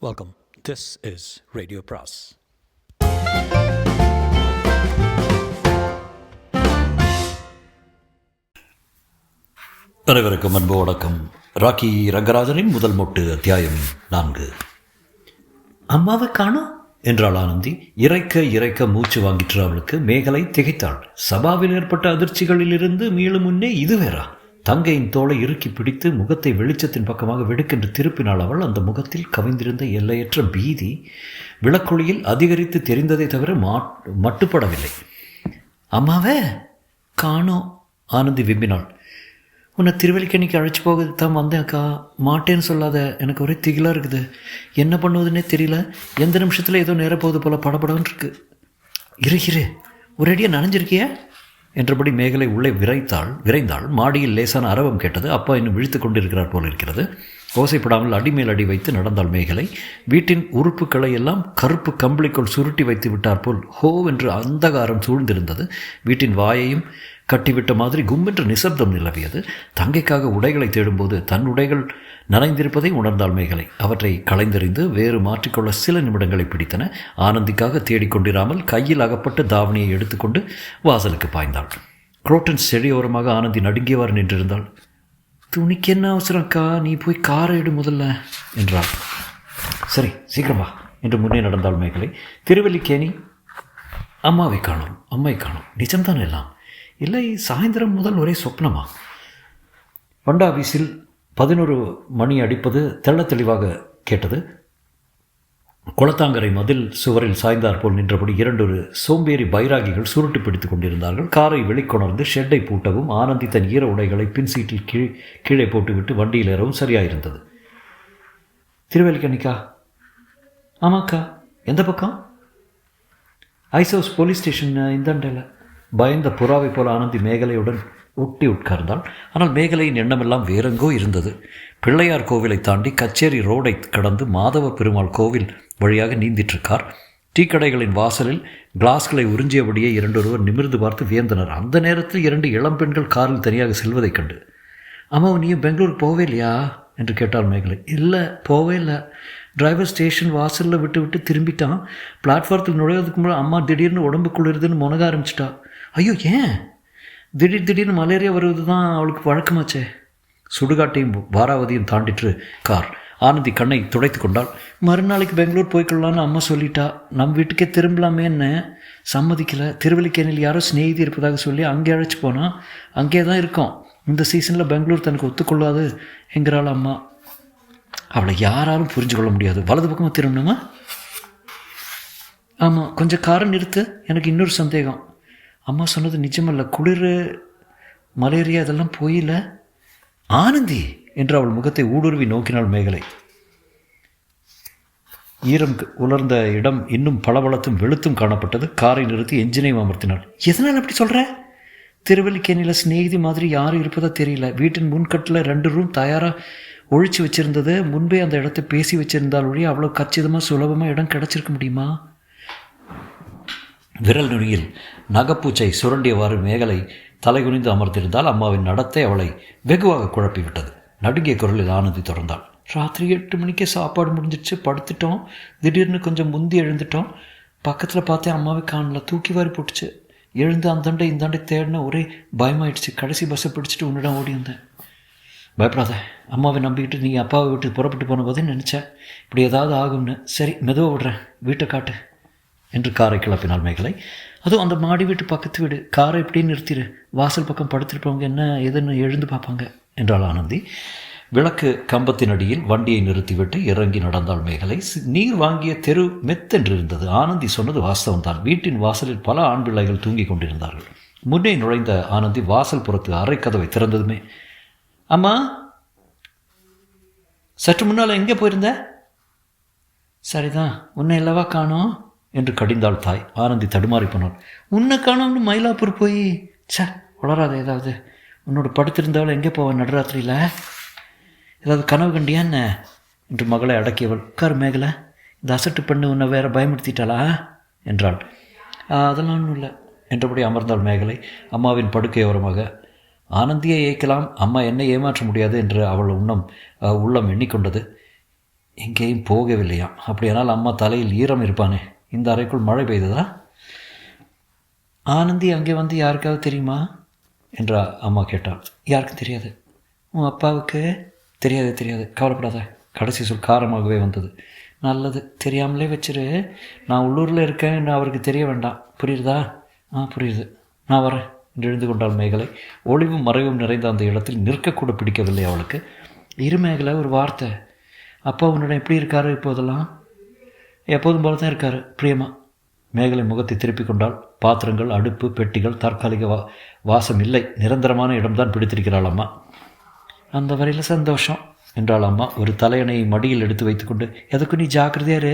Welcome. This is Radio Pras. அனைவருக்கும் அன்பு வணக்கம். ராக்கி ரங்கராஜனின் முதல் மொட்டு அத்தியாயம் 4. அம்மாவை காணோம் என்றாள் ஆனந்தி. இறைக்க மூச்சு வாங்கிற்று அவளுக்கு. மேகலை திகைத்தாள். சபாவில் ஏற்பட்ட அதிர்ச்சிகளிலிருந்து மீளும் முன்னே இது வேறா? தங்கையின் தோளை இறுக்கி பிடித்து முகத்தை வெளிச்சத்தின் பக்கமாக வெடுக்கென்று திருப்பினாள் அவள். அந்த முகத்தில் கவிந்திருந்த எல்லையற்ற பீதி விளக்கொளியில் அதிகரித்து தெரிந்ததை தவிர மட்டுப்படவில்லை. அம்மாவே காணோம் ஆனந்தி விம்பினாள். உன்னை திருவல்லிக்கணிக்கு அழைச்சி போகிறது தான் வந்தேன் அக்கா. மாட்டேன்னு சொல்லாத, எனக்கு ஒரே திகிலாக இருக்குது. என்ன பண்ணுவதுன்னே தெரியல. எந்த நிமிஷத்தில் ஏதோ நேர போகுது போல் படபடன்னு இருக்கு. இரு ஒரேடியாக நனைஞ்சிருக்கிய என்றபடி மேகலை உள்ளே விரைந்தாள். மாடியில் லேசான அரவம் கேட்டது. அப்பா இன்னும் விழித்து கொண்டிருக்கிறார் போல் இருக்கிறது. ஓசைப்படாமல் அடிமேல் அடி வைத்து நடந்தாள் மேகலை. வீட்டின் உறுப்புகளை எல்லாம் கருப்பு கம்பளிக்குள் சுருட்டி வைத்து விட்டார் போல் ஹோவென்று அந்தகாரம் சூழ்ந்திருந்தது. வீட்டின் வாயையும் கட்டிவிட்ட மாதிரி கும்மென்று நிசப்தம் நிலவியது. தங்கைக்காக உடைகளை தேடும்போது தன் உடைகள் நனைந்திருப்பதை உணர்ந்தாள் மேகலை. அவற்றை களைந்தெறிந்து வேறு மாற்றிக்கொள்ள சில நிமிடங்களை பிடித்தன. ஆனந்திக்காக தேடிக்கொண்டிராமல் கையில் அகப்பட்ட தாவணியை எடுத்துக்கொண்டு வாசலுக்கு பாய்ந்தாள். குரோட்டன் செடியோரமாக ஆனந்தி நடுங்கியவாறு நின்றிருந்தாள். துணிக்கு என்ன அவசரம்க்கா, நீ போய் காரை எடு முதல்ல என்றாள். சரி சீக்கிரமா என்று முன்னே நடந்தாள் மேகலை. திருவல்லிக்கேணி அம்மாவை காணோம். நிஜம்தான் எல்லாம். இல்லை, சாயந்தரம் முதல் ஒரே சொப்னமா? வண்டாபீஸில் 11 மணி அடிப்பது தெள்ள தெளிவாக கேட்டது. குளத்தாங்கரை மதில் சுவரில் சாய்ந்தாற்போல் நின்றபடி 2 சோம்பேறி பைராகிகள் சுருட்டு பிடித்து கொண்டிருந்தார்கள். காரை வெளிக்கொணர்ந்து ஷெட்டை பூட்டவும் ஆனந்தி தன் ஈர உடைகளை பின் சீட்டில் கீழே போட்டுவிட்டு வண்டியில் ஏறவும் சரியாயிருந்தது. திருவல்லிக்கணிக்கா? ஆமாக்கா. எந்த பக்கம்? ஐஸ் ஹவுஸ் போலீஸ் ஸ்டேஷன் இந்தாண்டையில். பயந்த புறாவை போல ஆனந்தி மேகலையுடன் ஒட்டி உட்கார்ந்தாள். ஆனால் மேகலையின் எண்ணமெல்லாம் வேறெங்கோ இருந்தது. பிள்ளையார் கோவிலை தாண்டி கச்சேரி ரோடை கடந்து மாதவ பெருமாள் கோவில் வழியாக நீந்திட்டிருக்கார். டீக்கடைகளின் வாசலில் கிளாஸ்களை உறிஞ்சியபடியே இரண்டொருவர் நிமிர்ந்து பார்த்து வியந்தனர். அந்த நேரத்தில் 2 இளம்பெண்கள் காரில் தனியாக செல்வதைக் கண்டு, அம்மா நீயும் பெங்களூருக்கு போவே இல்லையா என்று கேட்டாள் மேகலை. இல்லை, போவே இல்லை. டிரைவர் ஸ்டேஷன் வாசலில் விட்டு திரும்பிட்டான். பிளாட்ஃபாரத்தில் நுழைவதுக்கு முன்னாடி அம்மா திடீர்னு உடம்பு குளிருதுன்னு முனக ஆரம்பிச்சிட்டா. ஐயோ, ஏன்? திடீர்னு மலேரியா வருவது தான் அவளுக்கு வழக்கமாச்சே. சுடுகாட்டையும் வாராவதியும் தாண்டிற்று கார். ஆனந்தி கண்ணை துடைத்து கொண்டாள். மறுநாளைக்கு பெங்களூர் போய்க்கொள்ளலான்னு அம்மா சொல்லிட்டா. நம் வீட்டுக்கே திரும்பலாமேன்னு சம்மதிக்கலை. திருவல்லிக்கேணியில் யாரோ ஸ்நேகிதி இருப்பதாக சொல்லி அங்கே அழைச்சி போனால் அங்கே தான் இருக்கோம். இந்த சீசனில் பெங்களூர் தனக்கு ஒத்துக்கொள்ளாது என்கிறாள் அம்மா. அவளை யாராலும் புரிஞ்சு கொள்ள முடியாது. வலது பக்கமாக திரும்பணுமா? ஆமாம், கொஞ்சம் காரை நிறுத்து. எனக்கு இன்னொரு சந்தேகம். அம்மா சொன்னது நிஜமல்ல. குளிர், மலேரியா இதெல்லாம் போயில. ஆனந்தி என்று அவள் முகத்தை ஊடுருவி நோக்கினாள் மேகலை. ஈரம் உலர்ந்த இடம் இன்னும் பளபளத்தும் வெளுத்தும் காணப்பட்டது. காரை நிறுத்தி என்ஜினையும் அமர்த்தினாள். எதனால் அப்படி சொல்கிற? திருவல்லிக்கேணியில் ஸ்நேகிதி மாதிரி யாரும் இருப்பதா தெரியல. வீட்டின் முன்கட்டில் 2 ரூம் தயாராக ஒழிச்சு வச்சுருந்தது. முன்பே அந்த இடத்தை பேசி வச்சுருந்தால் ஒழிய அவ்வளோ கச்சிதமாக சுலபமாக இடம் கிடச்சிருக்க முடியுமா? விரல் நுனியில் நகைப்பூச்சை சுரண்டியவாறு மேகலை தலைகுனிந்து அமர்ந்திருந்தால் அம்மாவின் நடத்தை அவளை வெகுவாக குழப்பிவிட்டது. நடுங்கிய குரலில் ஆனந்தி தொடர்ந்தாள். ராத்திரி 8 மணிக்கே சாப்பாடு முடிஞ்சிடுச்சு. படுத்துட்டோம். திடீர்னு கொஞ்சம் முந்தி எழுந்துட்டோம். பக்கத்தில் பார்த்தேன், அம்மாவை காணல. தூக்கி வாரி போட்டுச்சு. எழுந்து அந்தாண்டை இந்தாண்டை தேடின. ஒரே பயமாயிடுச்சு. கடைசி பஸ்ஸை பிடிச்சிட்டு உன்னிடம் ஓடி வந்தேன். பயப்படாத, அம்மாவை நம்பிக்கிட்டு நீ அப்பாவை விட்டு புறப்பட்டு போன போதே நினச்சேன் இப்படி ஏதாவது ஆகும்னு. சரி, மெதுவாக விடுறேன், வீட்டை காட்டு என்று காரை கிளப்பினாள் மேகலை. அதுவும் அந்த மாடி வீட்டு பக்கத்து வீடு. காரை இப்படியே நிறுத்திடு. வாசல் பக்கம் படுத்திருப்பவங்க என்ன எதுன்னு எழுந்து பார்ப்பாங்க என்றாள் ஆனந்தி. விளக்கு கம்பத்தின் அடியில் வண்டியை நிறுத்திவிட்டு இறங்கி நடந்தாள் மேகலை. நீர் வாங்கிய தெரு மெத்தென்றிருந்தது. ஆனந்தி சொன்னது வாஸ்தவம்தான். வீட்டின் வாசலில் பல ஆண் பிள்ளைகள் தூங்கி கொண்டிருந்தார்கள். முன்னே நுழைந்த ஆனந்தி வாசல் புறத்து அரை கதவை திறந்ததுமே, அம்மா, சற்று முன்னால் எங்கே போயிருந்த? சரிதான், உன்னை இல்லவா காணோம் என்று கடிந்தாள் தாய். ஆனந்தி தடுமாறி போனாள். உன்னை காணோம்னு மயிலாப்பூர் போய் வளராத. ஏதாவது உன்னோட படுத்திருந்தவள் எங்கே போவேன் நடுராத்திரியில்? ஏதாவது கனவு கண்டியா என்ன என்று மகளை அடக்கியவள். உட்கார் மேகலை, இந்த அசட்டு பெண்ணு உன்னை வேற பயமுறுத்திட்டாளா என்றாள். அதெல்லாம் ஒன்றும் இல்லை என்றபடி அமர்ந்தாள் மேகலை அம்மாவின் படுக்கையோரமாக. ஆனந்தியை ஏய்க்கலாம், அம்மா என்னை ஏமாற்ற முடியாது என்று அவள் உள்ளம் எண்ணிக்கொண்டது. எங்கேயும் போகவில்லையாம். அப்படியானால் அம்மா தலையில் ஈரம் இருப்பானே. இந்த அறைக்குள் மழை பெய்ததா? ஆனந்தி அங்கே வந்து யாருக்காவது தெரியுமா என்றா அம்மா கேட்டாள். யாருக்கும் தெரியாது. உன் அப்பாவுக்கு? தெரியாது, கவலைப்படாத. கடைசி சொல் காரமாகவே வந்தது. நல்லது, தெரியாமலே வச்சிரு. நான் உள்ளூரில் இருக்கேன்னு அவருக்கு தெரிய வேண்டாம். புரியுதா? புரியுது, நான் வரேன் என்று எழுந்து கொண்டாள் மேகலை. ஒளிவும் மறைவும் நிறைந்த அந்த இடத்தில் நிற்கக்கூட பிடிக்கவில்லை அவளுக்கு. இரு மேகலை, ஒரு வார்த்தை. அப்பா உன்னிடம் எப்படி இருக்காரு இப்போதெல்லாம்? எப்போதும் போல தான் இருக்காரு, பிரியமா. மேகலை முகத்தை திருப்பிக் கொண்டாள். பாத்திரங்கள், அடுப்பு, பெட்டிகள், தற்காலிக வாசம் இல்லை, நிரந்தரமான இடம்தான் பிடித்திருக்கிறாள் அம்மா. அந்த வரையில் சந்தோஷம் என்றாள் அம்மா ஒரு தலையணையை மடியில் எடுத்து வைத்துக்கொண்டு. எதுக்கு நீ ஜாக்கிரதையாரு?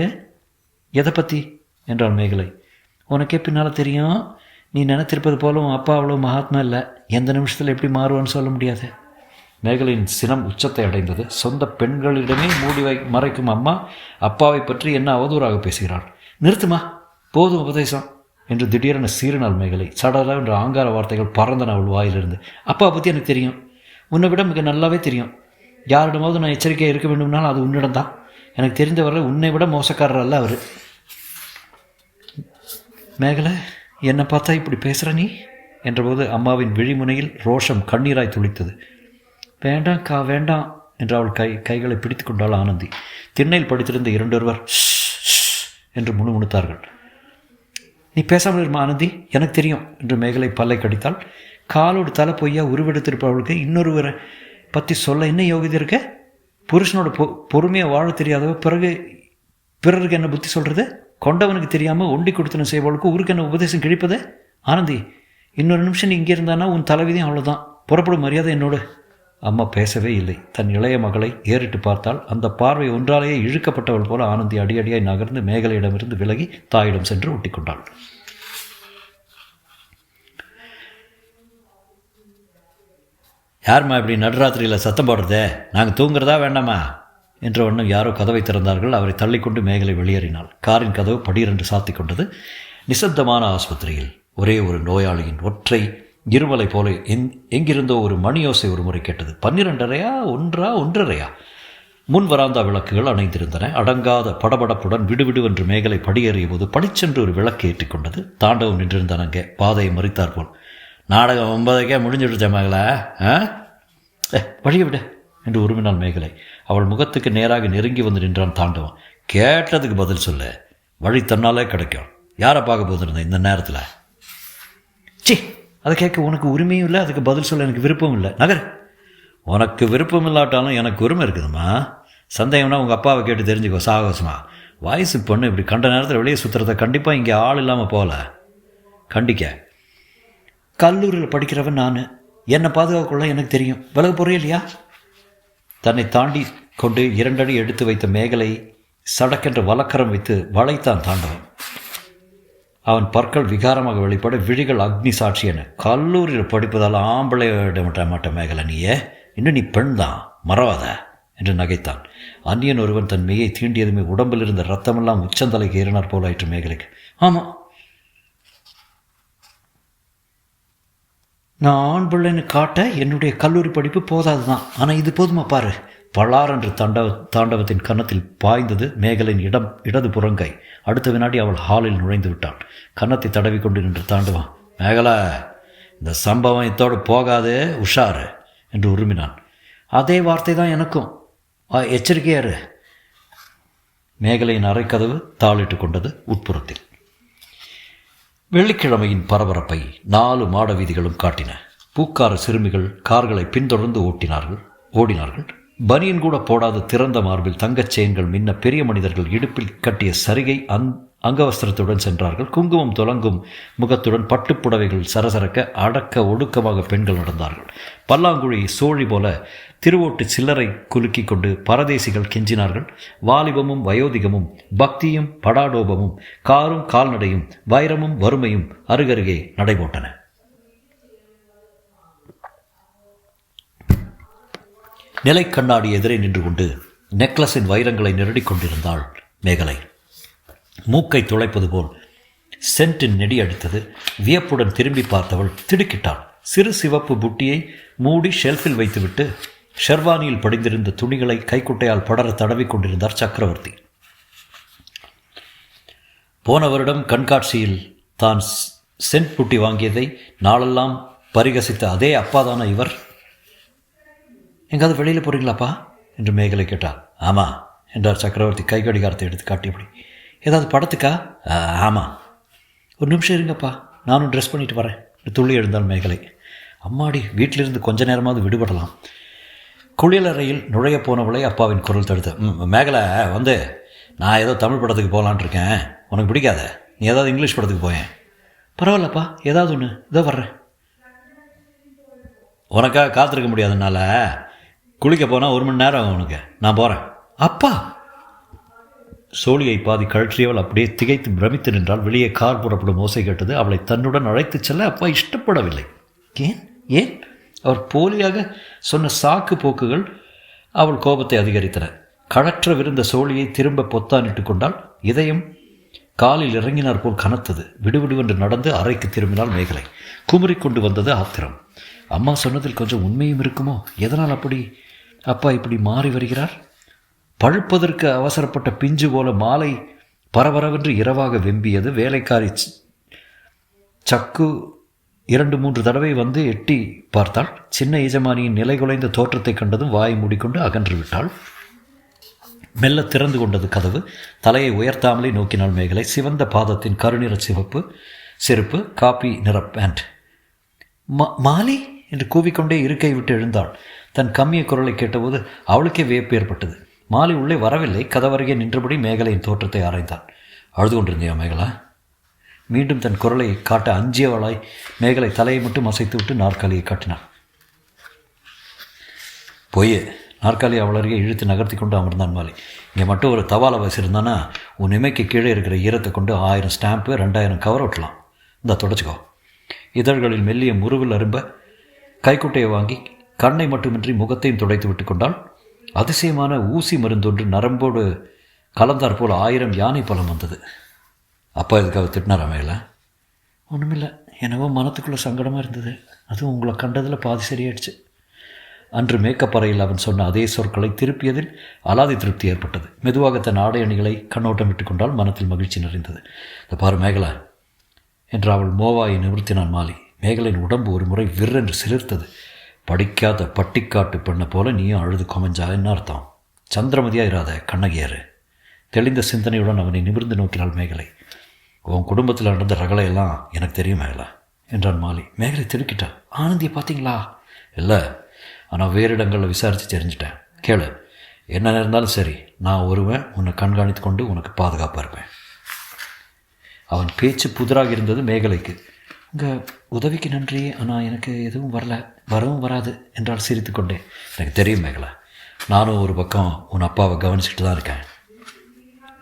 எதை பற்றி என்றாள் மேகலை. உனக்கே பின்னால் தெரியும். நீ நினைத்திருப்பது போல உன் அப்பா அவ்வளோ மகாத்மா இல்லை. எந்த நிமிஷத்தில் எப்படி மாறுவான்னு சொல்ல முடியாது. மேகலையின் சினம் உச்சத்தை அடைந்தது. சொந்த பெண்களிடமே மறைக்கும் அம்மா அப்பாவை பற்றி என்ன அவதூறாக பேசுகிறாள். நிறுத்துமா, போதும் உபதேசம் என்று திடீரென சீறினாள் மேகலை. சடலா என்ற ஆங்கார வார்த்தைகள் பறந்தன அவள் வாயிலிருந்து. அப்பாவை பற்றி எனக்கு தெரியும், உன்னை விட மிக நல்லாவே தெரியும். யாரிடமாவது நான் எச்சரிக்கையாக இருக்க வேண்டும்னால் அது உன்னிடம்தான். எனக்கு தெரிந்தவரை உன்னை விட மோசக்காரர் அல்ல அவர். மேகலை, என்னை பார்த்தா இப்படி பேசுகிற நீ என்றபோது அம்மாவின் விழிமுனையில் ரோஷம் கண்ணீராய் துளித்தது. வேண்டாம்க்கா, வேண்டாம் என்று அவள் கைகளை பிடித்து கொண்டாள் ஆனந்தி. திண்ணையில் படித்திருந்த இரண்டொருவர் என்று முணுமுணுத்தார்கள். நீ பேசாமல் இருமா ஆனந்தி, எனக்கு தெரியும் என்று மேகலை பல்லை கடித்தாள். காலோடு தலை பொய்யா உருவெடுத்திருப்பவளுக்கு இன்னொருவரை பற்றி சொல்ல என்ன யோகிதை இருக்க? புருஷனோட பொறுமையாக வாழ தெரியாதவ பிறருக்கு என்ன புத்தி சொல்கிறது? கொண்டவனுக்கு தெரியாமல் ஒண்டி கொடுத்தன செய்வளுக்கு ஊருக்கு என்ன உபதேசம் கிழிப்பது? ஆனந்தி, இன்னொரு நிமிஷம் நீ இங்கே இருந்தானா உன் தலைவிதியும் அவ்வளோதான். புறப்படும் மரியாதை என்னோடு. அம்மா பேசவே இல்லை. தன் இளைய மகளை ஏறிட்டு பார்த்தால் அந்த பார்வை ஒன்றாலேயே இழுக்கப்பட்டவள் போல ஆனந்தி அடியடியாய் நகர்ந்து மேகலையிடமிருந்து விலகி தாயிடம் சென்று ஒட்டிக்கொண்டாள். யாரும்மா இப்படி நடுராத்திரியில் சத்தம் போடுறதே? நாங்கள் தூங்குறதா வேண்டாமா என்ற வண்ணம் யாரோ கதவை திறந்தார்கள். அவரை தள்ளிக்கொண்டு மேகலை வெளியேறினாள். காரின் கதவு படீரென்று சாத்தி கொண்டது. நிசப்தமான ஆஸ்பத்திரியில் ஒரே ஒரு நோயாளியின் ஒற்றை இருமலை போல எங்கிருந்தோ ஒரு மணியோசை ஒரு முறை கேட்டது. 12:30 1:30 முன் வராந்தா விளக்குகள் அணைந்திருந்தன. அடங்காத படபடப்புடன் விடுவிடுவென்று மேகலை படியேறிய போது பளிச்சென்று ஒரு விளக்கு ஏற்றிக்கொண்டது. தாண்டவம் நின்றிருந்தான் அங்கே, பாதையை மறித்தாற்போல். நாடகம் 9க்கே முடிஞ்சுடுச்ச மேகலை, வழியை விட என்று உருமினாள் மேகலை. அவள் முகத்துக்கு நேராக நெருங்கி வந்து நின்றான் தாண்டவம். கேட்டதுக்கு பதில் சொல்ல, வழி தன்னாலே கிடைக்கும். யாரை பார்க்க போதிருந்தேன் இந்த நேரத்தில்? சி, அதை கேட்க உனக்கு உரிமையும் இல்லை, அதுக்கு பதில் சொல்ல எனக்கு விருப்பம் இல்லை. நகர். உனக்கு விருப்பம் இல்லாட்டாலும் எனக்கு உரிமை இருக்குதும்மா. சந்தேகம்னா உங்கள் அப்பாவை கேட்டு தெரிஞ்சுக்கோ. சாகசமா வயசு பொண்ணு இப்படி கண்ட நேரத்தில் வெளியே சுற்றுறத கண்டிப்பாக இங்கே ஆள் இல்லாமல் போகல. கண்டிக்க கல்லூரியில் படிக்கிறவன் நான். என்னை பாதுகாக்கொள்ள எனக்கு தெரியும். விலக போகிறே இல்லையா? தன்னை தாண்டி கொண்டு 2 அடி எடுத்து வைத்த மேகலை சடக்கென்று வலக்கரம் வைத்து வளைத்தான் தாண்டவன். அவன் பற்கள் விகாரமாக வெளிப்பட விழிகள் அக்னி சாட்சி என. கல்லூரியில் படிப்பதால் ஆம்பளை மாட்டேன் மேகலை, நீயே இன்னும் நீ பெண் தான், மறவாத என்று நகைத்தான். அந்நியன் ஒருவன் தன் மெய்யை தீண்டியதுமே உடம்பில் இருந்த ரத்தமெல்லாம் உச்சந்தலைக்கு ஏறினார் போலாயிற்று மேகலைக்கு. ஆமாம், நான் ஆண் பிள்ளைன்னு காட்ட என்னுடைய கல்லூரி படிப்பு போதாது தான். ஆனால் இது போதுமா பாரு. பலார் என்று தாண்டவத்தின் கன்னத்தில் பாய்ந்தது மேகலின் இடது புறங்கை. அடுத்த வினாடி அவள் ஹாலில் நுழைந்து விட்டாள். கன்னத்தை தடவி கொண்டு நின்று தாண்டவன், மேகலை, இந்த சம்பவம் இத்தோடு போகாது, உஷாரு என்று உருமினான். அதே வார்த்தை தான் எனக்கும், எச்சரிக்கையாரு. மேகலையின் அறைக்கதவு தாளிட்டு கொண்டது உட்புறத்தில். வெள்ளிக்கிழமையின் பரபரப்பை 4 மாட வீதிகளும் காட்டின. பூக்கார சிறுமிகள் கார்களை பின்தொடர்ந்து ஓடினார்கள். பனியன் கூட போடாத திறந்த மார்பில் தங்கச் செயின்கள் மின்ன பெரிய மனிதர்கள் இடுப்பில் கட்டிய சரிகை அங்கவஸ்திரத்துடன் சென்றார்கள். குங்குமம் துலங்கும் முகத்துடன் பட்டுப்புடவைகள் சரசரக்க அடக்க ஒடுக்கமாக பெண்கள் நடந்தார்கள். பல்லாங்குழி சோழி போல திருவோட்டு சில்லறை குலுக்கி கொண்டு பரதேசிகள் கெஞ்சினார்கள். வாலிபமும் வயோதிகமும் பக்தியும் படாடோபமும் காரும் கால்நடையும் வைரமும் வறுமையும் அருகருகே நடைபோட்டன. நிலை கண்ணாடி எதிரே நின்று கொண்டு நெக்லஸின் வைரங்களை நிரடிக் கொண்டிருந்தாள் மேகலை. மூக்கை துளைப்பது போல் சென்ட்டின் நெடி அடித்தது. வியப்புடன் திரும்பி பார்த்தவள் திடுக்கிட்டாள். சிறு சிவப்பு புட்டியை மூடி ஷெல்ஃபில் வைத்துவிட்டு ஷெர்வானியில் படிந்திருந்த துணிகளை கைக்குட்டையால் படர தடவி கொண்டிருந்தார் சக்கரவர்த்தி. போன வருடம் கண்காட்சியில் தான் சென்ட் புட்டி வாங்கியதை நாளெல்லாம் பரிகசித்த அதே அப்பாதான இவர். எங்காவது வெளியில் போகிறீங்களாப்பா என்று மேகலை கேட்டார். ஆமாம் என்றார் சக்கரவர்த்தி கை கடிகாரத்தை எடுத்து காட்டியபடி. ஏதாவது படத்துக்கா? ஆமாம். ஒரு நிமிஷம் இருங்கப்பா, நானும் ட்ரெஸ் பண்ணிட்டு வரேன் துள்ளி எழுந்தாள் மேகலை. அம்மாடி, வீட்டிலிருந்து கொஞ்ச நேரமாவது விடுபடலாம். குளியலறையில் நுழைய போனவளை அப்பாவின் குரல் தடுத்த. மேகலை வந்து, நான் ஏதோ தமிழ் படத்துக்கு போகலான் இருக்கேன், உனக்கு பிடிக்காத, நீ ஏதாவது இங்கிலீஷ் படத்துக்கு போயேன். பரவாயில்லப்பா, ஏதாவது ஒன்று, இதோ வர்றேன். உனக்காக காத்திருக்க முடியாதுனால குளிக்க போனால் 1 மணி நேரம் ஆகும் உனக்கு, நான் போகிறேன். அப்பா! சோழியை பாதி கழற்றியவள் அப்படியே திகைத்து பிரமித்து நின்றால். வெளியே கார் புறப்படும் ஓசை கேட்டது. அவளை தன்னுடன் அழைத்துச் செல்ல அப்பா இஷ்டப்படவில்லை. ஏன் ஏன்? அவர் போலியாக சொன்ன சாக்கு போக்குகள் அவள் கோபத்தை அதிகரித்தன. கழற்றவிருந்த சோழியை திரும்ப பொத்தானிட்டு கொண்டால். இதயம் காலில் இறங்கினார் போல் கனத்தது. விடுவிடுவென்று நடந்து அறைக்கு திரும்பினால் மேகலை. குமுறிக்கொண்டு வந்தது ஆத்திரம். அம்மா சொன்னதில் கொஞ்சம் உண்மையும் இருக்குமோ? எதனால் அப்படி அப்பா இப்படி மாறி வருகிறார்? பழுப்பதற்கு அவசரப்பட்ட பிஞ்சு போல மாலை பரபரவென்று இரவாக வெம்பியது. வேலைக்காரி சக்கு 2-3 தடவை வந்து எட்டி பார்த்தாள். சின்ன எஜமானியின் நிலை குலைந்த தோற்றத்தை கண்டதும் வாயை மூடிக்கொண்டு அகன்று விட்டாள். மெல்ல திறந்து கொண்டது கதவு. தலையை உயர்த்தாமலே நோக்கினாள் மேகலை. சிவந்த பாதத்தின் கருநிற சிவப்பு செருப்பு, காப்பி நிற பேண்ட். மாலி என்று கூவிக்கொண்டே இருக்கை விட்டு எழுந்தாள். தன் கம்மிய குரலை கேட்டபோது அவளுக்கே வியப்பு ஏற்பட்டது. மாலி உள்ளே வரவில்லை. கதவருகே நின்றபடி மேகலையின் தோற்றத்தை ஆராய்ந்தான். அழுது கொண்டிருந்தியா மேகலா? மீண்டும் தன் குரலை காட்ட அஞ்சியவளாய் மேகலை தலையை மட்டும் அசைத்து விட்டு நாற்காலியை காட்டினாள். பொய்யே. நாற்காலி அவள் அருகே இழுத்து நகர்த்தி கொண்டு அமர்ந்தான் மாலி. இங்கே மட்டும் ஒரு தவாலை வச்சிருந்தானா உன் இமைக்கு கீழே இருக்கிற ஈரத்தை கொண்டு 1000 ஸ்டாம்ப்பு 2000 கவர் ஒட்டலாம். இந்த தொடச்சிக்கோ. இதழ்களில் மெல்லிய முருவில் அரும்ப கைக்குட்டையை வாங்கி கண்ணை மட்டுமின்றி முகத்தையும் துடைத்து விட்டு கொண்டால். அதிசயமான ஊசி மருந்தொன்று நரம்போடு கலந்தார் போல் 1000 யானை பழம் வந்தது. அப்பா இதுக்காக திட்டினாரா மேலே? ஒன்றுமில்லை, என்னவோ மனத்துக்குள்ளே சங்கடமாக இருந்தது. அதுவும் உங்களை கண்டதில் பாதி சரியாயிடுச்சு. அன்று மேக்கப் அறையில் அவன் சொன்ன அதே சொற்களை திருப்பியதில் அலாதி திருப்தி ஏற்பட்டது. மெதுவாக தன் ஆடை அணிகளை கண்ணோட்டம் விட்டு கொண்டால். மனத்தில் மகிழ்ச்சி நிறைந்தது. இதை பாரு மேகலா என்று அவள் மோவாயை நிறுத்தினான் மாலி. மேகலின் உடம்பு ஒரு முறை விற்றென்று சிலிர்த்தது. படிக்காத பட்டிக்காட்டு பெண்ணை போல நீயும் அழுது கொமஞ்சா என்ன அர்த்தம்? சந்திரமதியாக இராத கண்ணகியாரு. தெளிந்த சிந்தனையுடன் அவனை நிமிர்ந்து நோக்கினாள் மேகலை. உன் குடும்பத்தில் நடந்த ரகலையெல்லாம் எனக்கு தெரியும் மேகலா என்றான் மாலி. மேகலை திடுக்கிட்டா. ஆனந்தியை பார்த்தீங்களா? இல்லை, ஆனால் வேறு இடங்களில் விசாரித்து தெரிஞ்சிட்டேன். கேளு, என்ன இருந்தாலும் சரி, நான் ஒருவன் உன்னை கண்காணித்து கொண்டு உனக்கு பாதுகாப்பாக இருப்பேன். அவன் பேச்சு புதிராக இருந்தது மேகலைக்கு. உங்கள் உதவிக்கு நன்றி, ஆனால் எனக்கு எதுவும் வரவும் வராது என்றால் சிரித்து கொண்டே. எனக்கு தெரியும் மேகலா, நானும் ஒரு பக்கம் உன் அப்பாவை கவனிச்சுட்டு தான் இருக்கேன்.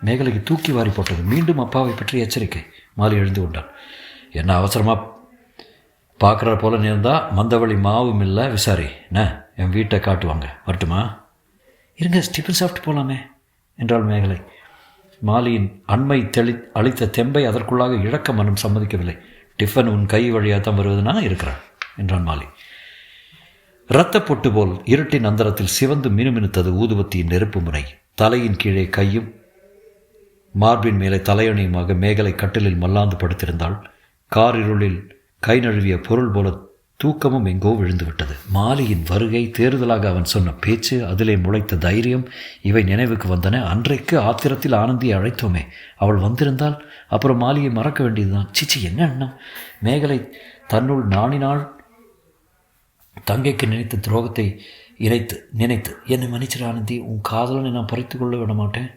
மேகலைக்கு தூக்கி வாரி போட்டது. மீண்டும் அப்பாவை பற்றி எச்சரிக்கை. மாலி எழுந்து கொண்டான். என்ன அவசரமாக பார்க்குற போல நேர்ந்தால் மந்தவழி மாவும் இல்லை, விசாரி என்ன என் வீட்டை காட்டுவாங்க. வரட்டுமா? இருங்க, ஸ்டிஃபன் சாப்பிட்டு போகலாமே என்றாள் மேகலை. மாலியின் அண்மை அளித்த தெம்பை அதற்குள்ளாக இழக்க மனம் சம்மதிக்கவில்லை. டிஃபன் உன் கை வழியாக தான் வருவதுனா இருக்கிறான் என்றான் மாலி. இரத்த பொட்டு போல் இருட்டின் அந்தரத்தில் சிவந்து மினுமினுத்தது ஊதுவத்தியின் நெருப்பு முனை. தலையின் கீழே கையும் மார்பின் மேலே தலையணியுமாக மேகலை கட்டிலில் மல்லாந்து படுத்திருந்தாள். காரிருளில் கை நழுவிய பொருள் போல தூக்கமும் எங்கோ விழுந்துவிட்டது. மாலியின் வருகை, தேறுதலாக அவன் சொன்ன பேச்சு, அதிலே முளைத்த தைரியம், இவை நினைவுக்கு வந்தன. அன்றைக்கு ஆத்திரத்தில் ஆனந்தியை அழைத்தோமே, அவள் வந்திருந்தால் அப்புறம் மாலியை மறக்க வேண்டியதுதான். சிச்சி, என்ன எண்ணம்! மேகலை தன்னுள் நாணினாள். தங்கைக்கு நினைத்த துரோகத்தை நினைத்து என்னை மன்னிச்சிட ஆனந்தி, உன் காதலனை நான் பறித்து கொள்ள விட மாட்டேன்.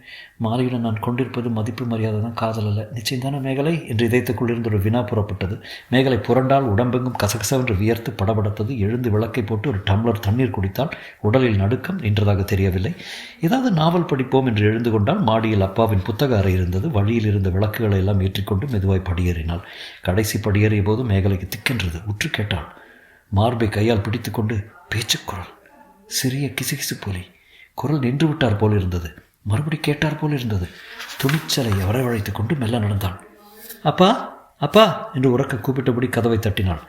மாலையுடன் நான் கொண்டிருப்பது மதிப்பு மரியாதை தான், காதல் அல்ல. நிச்சயம்தான மேகலை என்று இதயத்துக்குள்ளிருந்து ஒரு வினா புறப்பட்டது. மேகலை புரண்டால். உடம்பெங்கும் கசகசவென்று வியர்த்து படபடத்தது. எழுந்து விளக்கை போட்டு ஒரு டம்ளர் தண்ணீர் குடித்தால். உடலில் நடுக்கம் நின்றதாக தெரியவில்லை. ஏதாவது நாவல் படிப்போம் என்று எழுந்து கொண்டால். மாடியில் அப்பாவின் புத்தக அறை இருந்தது. வழியில் இருந்த விளக்குகளை எல்லாம் ஏற்றிக்கொண்டு மெதுவாய் படியேறினாள். கடைசி படியேறிய போது மேகலைக்கு திக்கென்றது. உற்று கேட்டாள். மார்பை கையால் பிடித்து கொண்டு பேச்சுக்குரல், சிறிய கிசுகிசு போலி. குரல் நின்று விட்டார் போல் இருந்தது. மறுபடி கேட்டார் போல் இருந்தது. துணிச்சலை வரவழைத்து கொண்டு மெல்ல நடந்தாள். அப்பா அப்பா என்று உறக்க கூப்பிட்டபடி கதவை தட்டினாள்.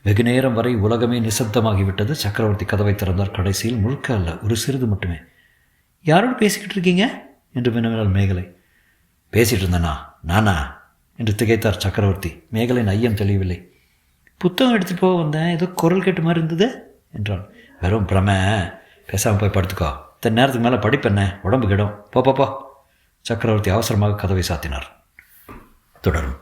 வெகு நேரம் வரை உலகமே நிசப்தமாகிவிட்டது. சக்கரவர்த்தி கதவை திறந்தார். கடைசியில் முழுக்க அல்ல, ஒரு சிறிது மட்டுமே. யாரோடு பேசிக்கிட்டு இருக்கீங்க என்று வினவினாள் மேகலை. பேசிகிட்டு இருந்தேனா? நானா என்று திகைத்தார் சக்கரவர்த்தி. மேகலையின் ஐயம் தெளியவில்லை. புத்தகம் எடுத்துகிட்டு போக வந்தேன், ஏதோ குரல் கேட்டு மாதிரி இருந்தது என்றாள். வெறும் பிரம, பேசாமல் போய் படுத்துக்கோ. இத்தனை நேரத்துக்கு மேலே படிப்பென்ன, உடம்பு கிடும். போ. சக்கரவர்த்தி அவசரமாக கதவை சாத்தினார். தொடரும்.